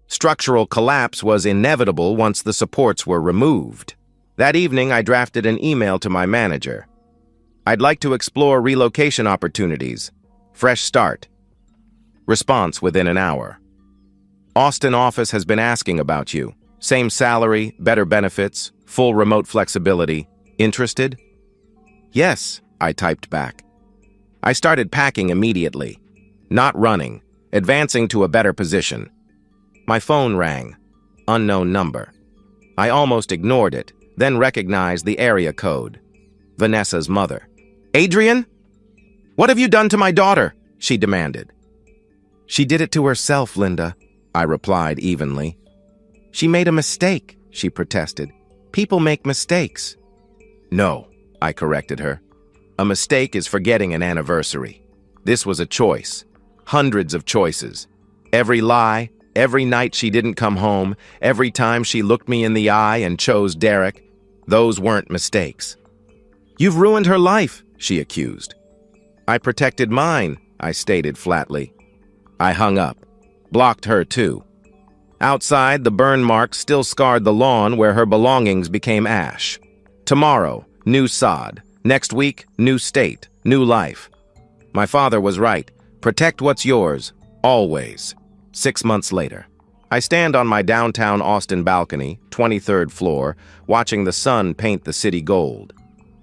Structural collapse was inevitable once the supports were removed. That evening, I drafted an email to my manager. I'd like to explore relocation opportunities. Fresh start. Response within an hour. Austin office has been asking about you. Same salary, better benefits, full remote flexibility. Interested? Yes, I typed back. I started packing immediately. Not running, advancing to a better position. My phone rang. Unknown number. I almost ignored it, then recognized the area code. Vanessa's mother. Adrian? What have you done to my daughter? She demanded. She did it to herself, Linda, I replied evenly. She made a mistake, she protested. People make mistakes. No, I corrected her. A mistake is forgetting an anniversary. This was a choice. Hundreds of choices. Every lie, every night she didn't come home, every time she looked me in the eye and chose Derek, those weren't mistakes. You've ruined her life, she accused. I protected mine, I stated flatly. I hung up. Blocked her too. Outside, the burn marks still scarred the lawn where her belongings became ash. Tomorrow, new sod. Next week, new state, new life. My father was right. Protect what's yours, always. 6 months later. I stand on my downtown Austin balcony, 23rd floor, watching the sun paint the city gold.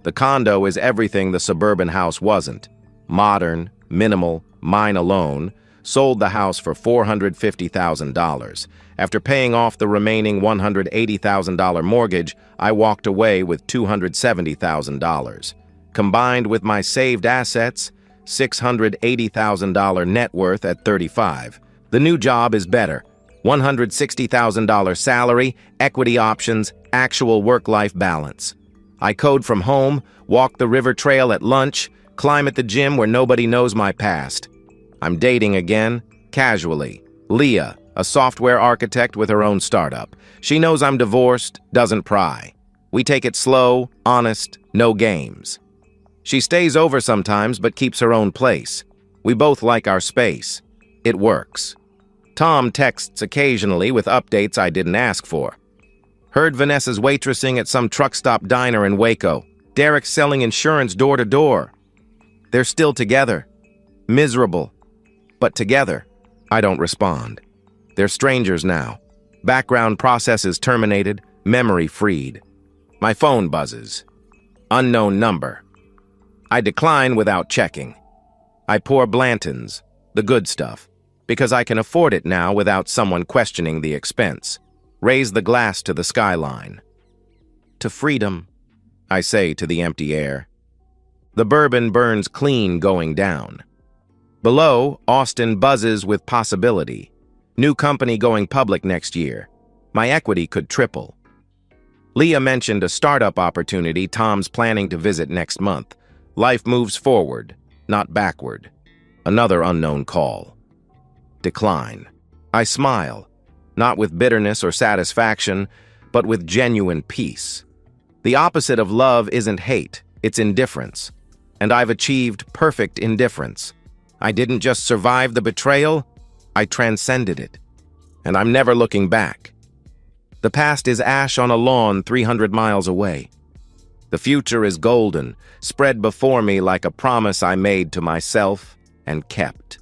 The condo is everything the suburban house wasn't. Modern, minimal, mine alone. Sold the house for $450,000. After paying off the remaining $180,000 mortgage, I walked away with $270,000. Combined with my saved assets, $680,000 net worth at 35. The new job is better. $160,000 salary, equity options, actual work-life balance. I code from home, walk the river trail at lunch, climb at the gym where nobody knows my past. I'm dating again, casually. Leah, a software architect with her own startup. She knows I'm divorced, doesn't pry. We take it slow, honest, no games. She stays over sometimes but keeps her own place. We both like our space. It works. Tom texts occasionally with updates I didn't ask for. Heard Vanessa's waitressing at some truck stop diner in Waco. Derek's selling insurance door to door. They're still together. Miserable, but together. I don't respond. They're strangers now. Background processes terminated, memory freed. My phone buzzes. Unknown number. I decline without checking. I pour Blanton's, the good stuff, because I can afford it now without someone questioning the expense. Raise the glass to the skyline. To freedom, I say to the empty air. The bourbon burns clean going down. Below, Austin buzzes with possibility. New company going public next year. My equity could triple. Leah mentioned a startup opportunity Tom's planning to visit next month. Life moves forward, not backward. Another unknown call. Decline. I smile, not with bitterness or satisfaction, but with genuine peace. The opposite of love isn't hate, it's indifference. And I've achieved perfect indifference. I didn't just survive the betrayal, I transcended it. And I'm never looking back. The past is ash on a lawn 300 miles away. The future is golden, spread before me like a promise I made to myself and kept.